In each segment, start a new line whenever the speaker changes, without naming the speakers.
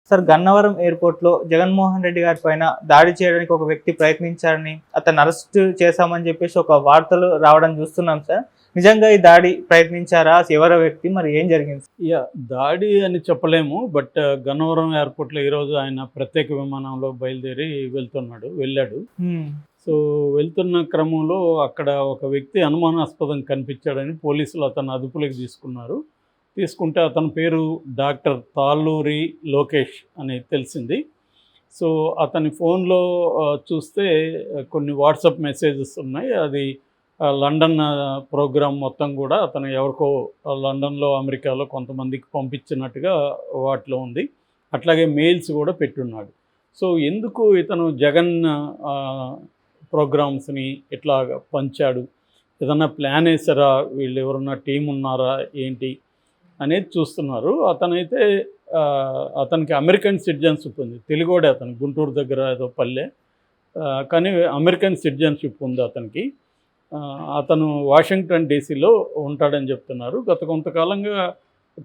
Sir Gannavaram ఎయిర్‌పోర్ట్‌లో జగన్మోహన్ రెడ్డి గారి పైన దాడి చేయడానికి ఒక వ్యక్తి ప్రయత్నించారని, అతన్ని అరెస్ట్ చేశామని చెప్పేసి ఒక వార్తలు రావడం చూస్తున్నాం సార్. నిజంగా ఈ దాడి ప్రయత్నించారా? ఎవరా వ్యక్తి? మరి ఏం జరిగింది?
దాడి అని చెప్పలేము. బట్ గన్నవరం ఎయిర్‌పోర్ట్‌లో ఈరోజు ఆయన ప్రత్యేక విమానంలో బయలుదేరి వెళ్ళాడు.
హ్మ్.
సో, వెళ్తున్న క్రమంలో అక్కడ ఒక వ్యక్తి అనుమానాస్పదం కనిపించాడని పోలీసులు అతన్ని అదుపులోకి తీసుకున్నారు. తీసుకుంటే అతని పేరు డాక్టర్ తాళ్ళూరి లోకేష్ అని తెలిసింది. సో, అతని ఫోన్‌లో చూస్తే కొన్ని వాట్సాప్ మెసేజెస్ ఉన్నాయి. అది లండన్ ప్రోగ్రామ్ మొత్తం కూడా అతను ఎవరికో లండన్‌లో, అమెరికాలో కొంతమందికి పంపించినట్టుగా వాటిలో ఉంది. అట్లాగే మెయిల్స్ కూడా పెట్టున్నాడు. సో, ఎందుకు ఇతను జగన్ ప్రోగ్రామ్స్‌ని ఇట్లాగ పంచాడు? ఏదన్నా ప్లాన్ ఏసారా? వీళ్ళు ఎవరన్నా టీమ్ ఉన్నారా? ఏంటి? అనేది చూస్తున్నారు. అతనికి అమెరికన్ సిటిజన్‌షిప్ ఉంది. తెలుగోడే అతను. గుంటూరు దగ్గర ఏదో పల్లె. కానీ అమెరికన్ సిటిజన్‌షిప్ ఉంది అతనికి. అతను వాషింగ్టన్ డీసీలో ఉంటాడని చెప్తున్నారు. గత కొంతకాలంగా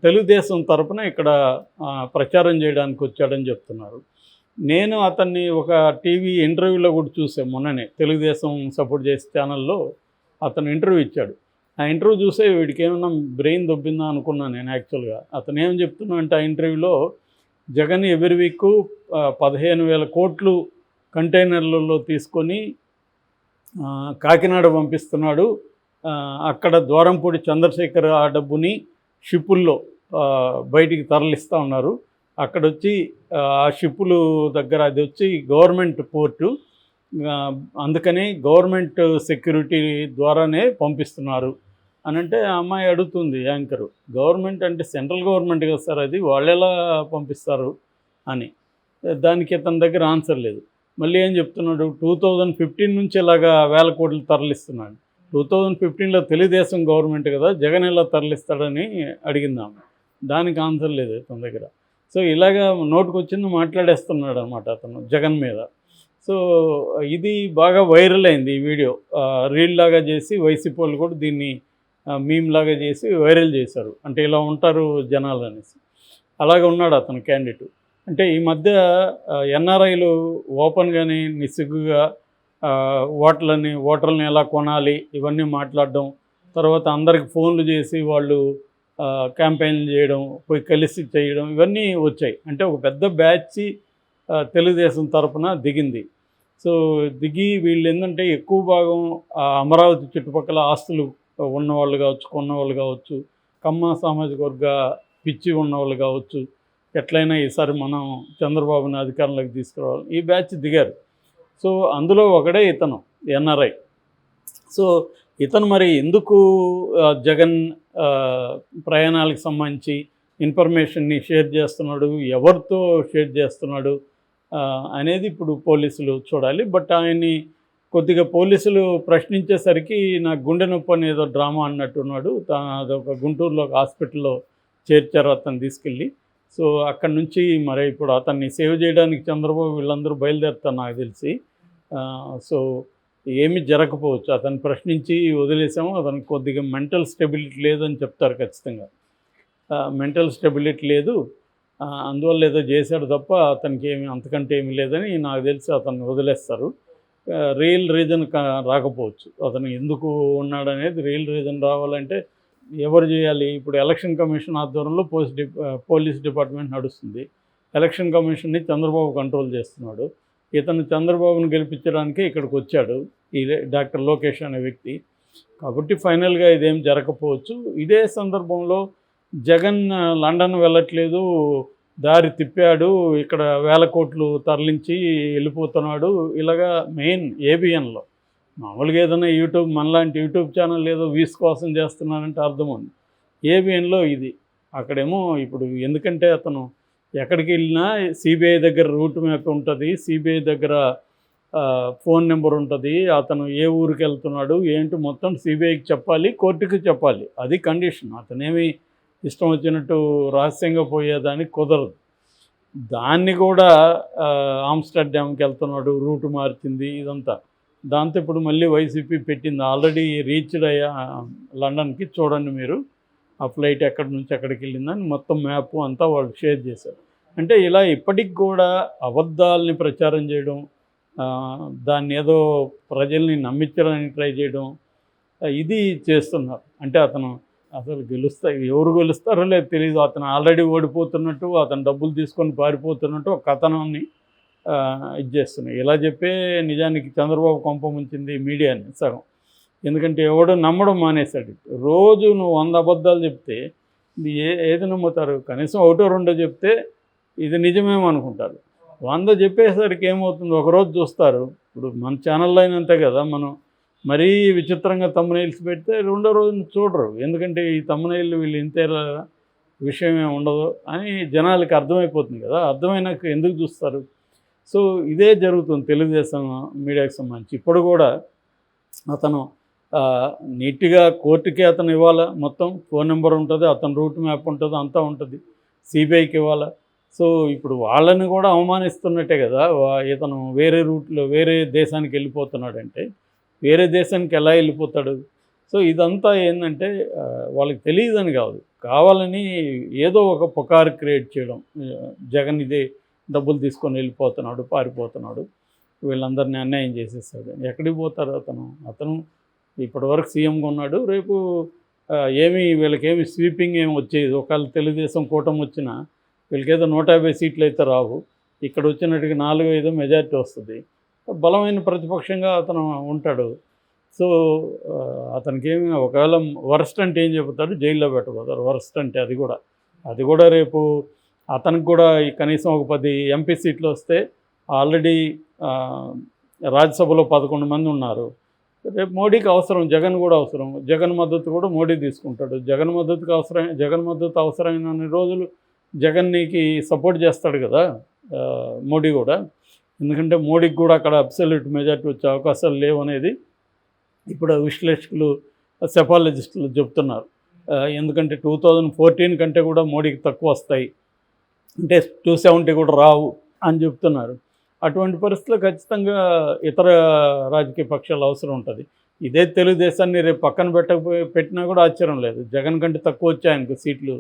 తెలుగుదేశం తరపున ఇక్కడ ప్రచారం చేయడానికి వచ్చాడని చెప్తున్నారు. నేను అతన్ని ఒక టీవీ ఇంటర్వ్యూలో కూడా చూసాను మొన్ననే. తెలుగుదేశం సపోర్ట్ చేసే ఛానల్లో అతను ఇంటర్వ్యూ ఇచ్చాడు. ఆ ఇంటర్వ్యూ చూసే వీడికి ఏమన్నా బ్రెయిన్ దొబ్బిందా అనుకున్నాను నేను యాక్చువల్గా. అతను ఏం చెప్తున్నా అంటే ఆ ఇంటర్వ్యూలో జగన్ ఎవ్రీ వీక్ 15,000 కోట్లు కంటైనర్లలో తీసుకొని కాకినాడ పంపిస్తున్నాడు. అక్కడ ద్వారంపూడి చంద్రశేఖర్ ఆ డబ్బుని షిప్పుల్లో బయటికి తరలిస్తూ ఉన్నారు. అక్కడొచ్చి ఆ షిప్పులు దగ్గర అది వచ్చి గవర్నమెంట్ పోర్టు, అందుకని గవర్నమెంట్ సెక్యూరిటీ ద్వారానే పంపిస్తున్నారు అని అంటే ఆ అమ్మాయి అడుగుతుంది యాంకరు. గవర్నమెంట్ అంటే సెంట్రల్ గవర్నమెంట్ కదా సార్, అది వాళ్ళెలా పంపిస్తారు అని. దానికి ఇతని దగ్గర ఆన్సర్ లేదు. మళ్ళీ ఏం చెప్తున్నాడు, 2015 నుంచి ఇలాగా వేల కోట్లు తరలిస్తున్నాడు. 2015లో తెలుగుదేశం గవర్నమెంట్ కదా, జగన్ ఎలా తరలిస్తాడని అడిగిందాము. దానికి ఆన్సర్ లేదు ఇతని దగ్గర. సో ఇలాగా నోటుకొచ్చింది మాట్లాడేస్తున్నాడు అనమాట అతను జగన్ మీద. సో ఇది బాగా వైరల్ అయింది ఈ వీడియో. రీల్ లాగా చేసి వైసీపీ వాళ్ళు కూడా దీన్ని మీమ్ లాగా చేసి వైరల్ చేశారు. అంటే ఇలా ఉంటారు జనాలు అనేసి. అలాగే ఉన్నాడు అతను క్యాండిడేట్. అంటే ఈ మధ్య ఎన్ఆర్ఐలు ఓపెన్గానే నిస్సిగ్గుగా ఓటర్లని ఎలా కొనాలి ఇవన్నీ మాట్లాడడం, తర్వాత అందరికి ఫోన్లు చేసి వాళ్ళు క్యాంపెయిన్లు చేయడం, పోయి కలిసి చేయడం, ఇవన్నీ వచ్చాయి. అంటే ఒక పెద్ద బ్యాచ్ తెలుగుదేశం తరఫున దిగింది. సో దిగి వీళ్ళు ఏంటంటే ఎక్కువ భాగం అమరావతి చుట్టుపక్కల ఆస్తులు ఉన్నవాళ్ళు కావచ్చు, కొన్నవాళ్ళు కావచ్చు, కమ్మ సామాజిక వర్గ పిచ్చి ఉన్నవాళ్ళు కావచ్చు, ఎట్లయినా ఈసారి మనం చంద్రబాబుని అధికారంలోకి తీసుకురావాలి, ఈ బ్యాచ్ దిగారు. సో అందులో ఒకడే ఇతను ఎన్ఆర్ఐ. సో ఇతను మరి ఎందుకు జగన్ ప్రయాణాలకు సంబంధించి ఇన్ఫర్మేషన్ని షేర్ చేస్తున్నాడు, ఎవరితో షేర్ చేస్తున్నాడు అనేది ఇప్పుడు పోలీసులు చూడాలి. బట్ ఆయన్ని కొద్దిగా పోలీసులు ప్రశ్నించేసరికి నాకు గుండె నొప్పి అని ఏదో డ్రామా అన్నట్టున్నాడు. అదొక గుంటూరులో ఒక హాస్పిటల్లో చేర్చారు అతను తీసుకెళ్ళి. సో అక్కడి నుంచి మరి ఇప్పుడు అతన్ని సేవ్ చేయడానికి చంద్రబాబు వీళ్ళందరూ బయలుదేరుతారు నాకు తెలిసి. సో ఏమీ జరగకపోవచ్చు. అతన్ని ప్రశ్నించి వదిలేసాము. అతనికి కొద్దిగా మెంటల్ స్టెబిలిటీ లేదని చెప్తారు ఖచ్చితంగా. మెంటల్ స్టెబిలిటీ లేదు, అందువల్ల ఏదో చేశాడు తప్ప అతనికి ఏమి అంతకంటే ఏమీ లేదని నాకు తెలిసి అతన్ని వదిలేస్తారు. రియల్ రీజన్ రాకపోవచ్చు. అతను ఎందుకు ఉన్నాడనేది రియల్ రీజన్ రావాలంటే ఎవరు చేయాలి? ఇప్పుడు ఎలక్షన్ కమిషన్ ఆధ్వర్యంలో పోలీస్ డిపార్ట్మెంట్ నడుస్తుంది. ఎలక్షన్ కమిషన్ని చంద్రబాబు కంట్రోల్ చేస్తున్నాడు. ఇతను చంద్రబాబును గెలిపించడానికే ఇక్కడికి వచ్చాడు ఈ డాక్టర్ లోకేష్ అనే వ్యక్తి. కాబట్టి ఫైనల్గా ఇదేం జరగకపోవచ్చు. ఇదే సందర్భంలో జగన్ లండన్ వెళ్ళట్లేదు, దారి తిప్పాడు, ఇక్కడ వేల కోట్లు తరలించి వెళ్ళిపోతున్నాడు, ఇలాగా మెయిన్ ఏబిఎన్లో. మామూలుగా ఏదైనా యూట్యూబ్ మనలాంటి యూట్యూబ్ ఛానల్ ఏదో వ్యూస్ కోసం చేస్తున్నారంటే అర్థం ఉంది. ఏబిఎన్లో ఇది. అక్కడేమో ఇప్పుడు ఎందుకంటే అతను ఎక్కడికి వెళ్ళినా సిబిఐ దగ్గర రూట్ మ్యాప్ ఉంటుంది, సిబిఐ దగ్గర ఫోన్ నెంబర్ ఉంటుంది, అతను ఏ ఊరికి వెళ్తున్నాడు ఏంటి మొత్తం సిబిఐకి చెప్పాలి, కోర్టుకి చెప్పాలి. అది కండిషన్. అతనేమి ఇష్టం వచ్చినట్టు రహస్యంగా పోయేదానికి కుదరదు. దాన్ని కూడా ఆమ్స్టర్డామ్కి వెళ్తున్నాడు, రూటు మార్చింది ఇదంతా. దాంతో ఇప్పుడు మళ్ళీ వైసీపీ పెట్టింది. ఆల్రెడీ రీచ్డ్ అయ్యా లండన్కి, చూడండి మీరు ఆ ఫ్లైట్ ఎక్కడి నుంచి ఎక్కడికి వెళ్ళిందని మొత్తం మ్యాప్ అంతా వాళ్ళు షేర్ చేశారు. అంటే ఇలా ఇప్పటికి కూడా అబద్ధాలని ప్రచారం చేయడం, దాన్ని ఏదో ప్రజల్ని నమ్మించడానికి ట్రై చేయడం, ఇది చేస్తున్నారు. అంటే అతను అసలు ఎవరు గెలుస్తారో లేదు తెలియదు. అతను ఆల్రెడీ ఓడిపోతున్నట్టు, అతను డబ్బులు తీసుకొని పారిపోతున్నట్టు ఒక కథనాన్ని ఇది చేస్తున్నాయి. ఇలా చెప్పే నిజానికి చంద్రబాబు కొంప ముంచింది మీడియాని సగం. ఎందుకంటే ఎవడో నమ్మడం మానేశాడు. రోజు నువ్వు 100 అబద్ధాలు చెప్తే ఇది ఏది నమ్ముతారు? కనీసం ఒకటో రెండో చెప్తే ఇది నిజమేమో అనుకుంటారు. 100 చెప్పేసరికి ఏమవుతుంది, ఒకరోజు చూస్తారు. ఇప్పుడు మన ఛానల్లో అయినంతే కదా, మనం మరీ విచిత్రంగా తమ్మునైల్స్ పెడితే రెండో రోజు చూడరు. ఎందుకంటే ఈ తమ్మునైళ్ళు వీళ్ళు ఇంతే విషయం ఏమి ఉండదు అని జనాలకి అర్థమైపోతుంది కదా. అర్థమైనాక ఎందుకు చూస్తారు? సో ఇదే జరుగుతుంది తెలుగుదేశం మీడియాకి సంబంధించి. ఇప్పుడు కూడా అతను నీట్గా కోర్టుకి అతను ఇవ్వాలా, మొత్తం ఫోన్ నెంబర్ ఉంటుంది, అతను రూట్ మ్యాప్ ఉంటుంది, అంతా ఉంటుంది, సిబిఐకి ఇవ్వాలా. సో ఇప్పుడు వాళ్ళని కూడా అవమానిస్తున్నట్టే కదా. ఇతను వేరే రూట్లో వేరే దేశానికి వెళ్ళిపోతున్నాడంటే వేరే దేశానికి ఎలా వెళ్ళిపోతాడు? సో ఇదంతా ఏంటంటే వాళ్ళకి తెలియదని కాదు, కావాలని ఏదో ఒక పుకారు క్రియేట్ చేయడం. జగన్ ఇదే డబ్బులు తీసుకొని వెళ్ళిపోతున్నాడు, పారిపోతున్నాడు, వీళ్ళందరినీ అన్యాయం చేసేస్తాడు. ఎక్కడికి పోతారు? అతను ఇప్పటివరకు సీఎంగా ఉన్నాడు. రేపు వీళ్ళకేమి స్వీపింగ్ ఏమి వచ్చేది. ఒకవేళ తెలుగుదేశం కూటమి వచ్చినా వీళ్ళకేదో 150 సీట్లు అయితే రావు. ఇక్కడ వచ్చినట్టుగా 4-5 మెజారిటీ వస్తుంది. బలమైన ప్రతిపక్షంగా అతను ఉంటాడు. సో అతనికి ఏమి, ఒకవేళ వరస్ట్ అంటే ఏం చెబుతారు? జైల్లో పెట్టబోతారు. వరస్ట్ అంటే అది కూడా రేపు అతనికి కూడా కనీసం ఒక 10 ఎంపీ సీట్లు వస్తే ఆల్రెడీ రాజ్యసభలో 11 మంది ఉన్నారు. రేపు మోడీకి అవసరం, జగన్ కూడా అవసరం. జగన్ మద్దతు కూడా మోడీ తీసుకుంటాడు. జగన్ మద్దతు అవసరమైన రోజులు జగన్నికి సపోర్ట్ చేస్తాడు కదా మోడీ కూడా. ఎందుకంటే మోడీకి కూడా అక్కడ అబ్సల్యూట్ మెజారిటీ వచ్చే అవకాశాలు లేవు అనేది ఇప్పుడు విశ్లేషకులు, సెఫాలజిస్టులు చెప్తున్నారు. ఎందుకంటే 2014 కంటే కూడా మోడీకి తక్కువ వస్తాయి, అంటే 270 కూడా రావు అని చెప్తున్నారు. అటువంటి పరిస్థితుల్లో ఖచ్చితంగా ఇతర రాజకీయ పక్షాలు అవసరం ఉంటుంది. ఇదే తెలుగుదేశాన్ని రేపు పక్కన పెట్టినా కూడా ఆశ్చర్యం లేదు. జగన్ కంటే తక్కువ వచ్చాయి ఆయనకు సీట్లు.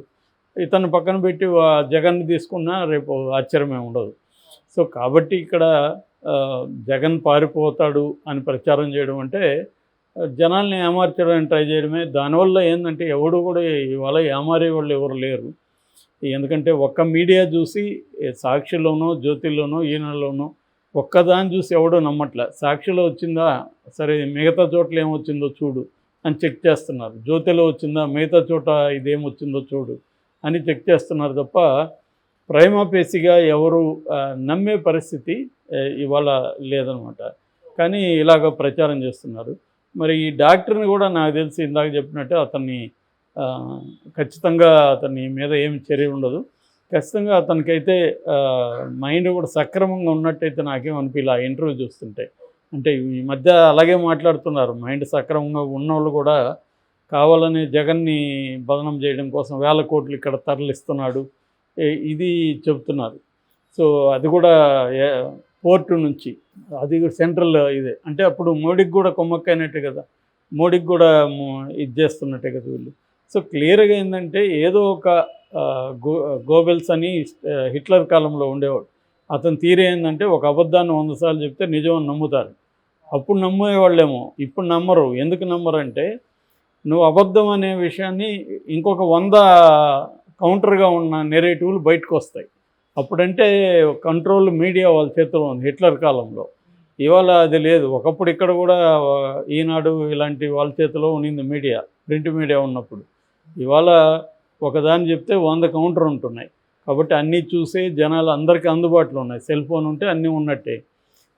ఇతను పక్కన పెట్టి జగన్ తీసుకున్నా రేపు ఆశ్చర్యమే ఉండదు. సో కాబట్టి ఇక్కడ జగన్ పారిపోతాడు అని ప్రచారం చేయడం అంటే జనాల్ని ఏమార్చడానికి ట్రై చేయడమే. దానివల్ల ఏంటంటే ఎవడు కూడా ఇవాళ ఏమారే వాళ్ళు ఎవరు లేరు. ఎందుకంటే ఒక్క మీడియా చూసి, సాక్షిలోనో జ్యోతిలోనో ఈనాడులోనో ఒక్కదాన్ని చూసి ఎవడో నమ్మట్లే. సాక్షిలో వచ్చిందా, సరే మిగతా చోట్ల ఏమొచ్చిందో చూడు అని చెక్ చేస్తున్నారు. జ్యోతిలో వచ్చిందా, మిగతా చోట ఇదేమొచ్చిందో చూడు అని చెక్ చేస్తున్నారు తప్ప ప్రైమాపేసిగా ఎవరు నమ్మే పరిస్థితి ఇవాళ లేదనమాట. కానీ ఇలాగ ప్రచారం చేస్తున్నారు. మరి ఈ డాక్టర్ని కూడా నాకు తెలిసి ఇందాక చెప్పినట్టు ఖచ్చితంగా అతని మీద ఏమి చర్య ఉండదు. ఖచ్చితంగా అతనికైతే మైండ్ కూడా సక్రమంగా ఉన్నట్టయితే నాకేం అనిపించలే ఆ ఇంటర్వ్యూ చూస్తుంటే. అంటే ఈ మధ్య అలాగే మాట్లాడుతున్నారు, మైండ్ సక్రమంగా ఉన్నవాళ్ళు కూడా కావాలని జగన్ని బదనం చేయడం కోసం 1000 కోట్లు ఇక్కడ తరలిస్తున్నాడు, ఇది చెబుతున్నారు. సో అది కూడా పోర్టు నుంచి, అది సెంట్రల్ ఇదే. అంటే అప్పుడు మోడీకి కూడా కొమ్మక్కైనట్టే కదా, మోడీకి కూడా ఇది చేస్తున్నట్టే కదా వీళ్ళు. సో క్లియర్గా ఏంటంటే ఏదో ఒక గోబెల్స్ అని హిట్లర్ కాలంలో ఉండేవాడు. అతను తీరే ఏంటంటే ఒక అబద్ధాన్ని 100 సార్లు చెప్తే నిజం నమ్ముతారు. అప్పుడు నమ్మేవాళ్ళేమో, ఇప్పుడు నమ్మరు. ఎందుకు నమ్మరు అంటే నువ్వు అబద్ధం అనే విషయాన్ని ఇంకొక 100 కౌంటర్గా ఉన్న నెరేటివ్లు బయటకు వస్తాయి. అప్పుడంటే కంట్రోల్ మీడియా వాళ్ళ చేతిలో ఉంది హిట్లర్ కాలంలో. ఇవాళ అది లేదు. ఒకప్పుడు ఇక్కడ కూడా ఈనాడు ఇలాంటి వాళ్ళ చేతిలో ఉన్నింది మీడియా, ప్రింట్ మీడియా ఉన్నప్పుడు. ఇవాళ ఒకదాన్ని చెప్తే 100 కౌంటర్ ఉంటున్నాయి. కాబట్టి అన్నీ చూసే జనాలు అందరికీ అందుబాటులో ఉన్నాయి. సెల్ ఫోన్ ఉంటే అన్నీ ఉన్నట్టే.